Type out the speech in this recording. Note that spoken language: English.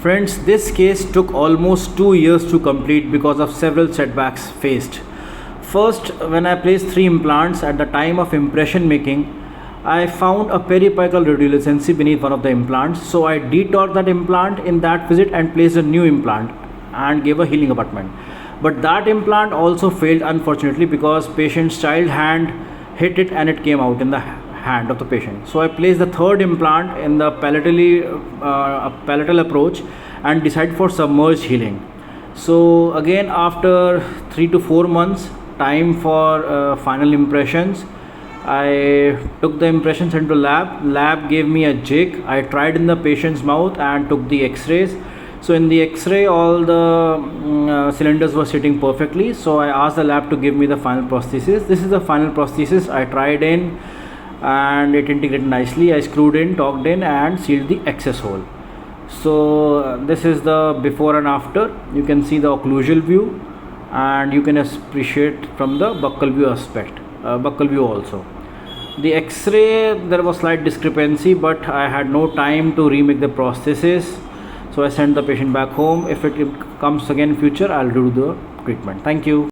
Friends, this case took almost 2 years to complete because of several setbacks faced. First, when I placed 3 implants at the time of impression making, I found a periapical radiolucency beneath one of the implants. So I detorqued that implant in that visit and placed a new implant and gave a healing abutment. But that implant also failed unfortunately because patient's child hand hit it and it came out in the hand of the patient. So I placed the third implant in the palatal approach and decided for submerged healing. So again, after 3 to 4 months time for final impressions, I took the impressions into lab gave me a jig. I tried in the patient's mouth and took the x-rays. So in the x-ray all the cylinders were sitting perfectly, so I asked the lab to give me the final prosthesis. This is the final prosthesis I tried in and it integrated nicely. I screwed in, torqued in and sealed the excess hole. So this is the before and after. You can see the occlusal view and you can appreciate from the buccal view aspect, buccal view also. The x-ray, there was slight discrepancy, but I had no time to remake the prosthesis, so I sent the patient back home. If it comes again in future, I'll do the treatment. Thank you.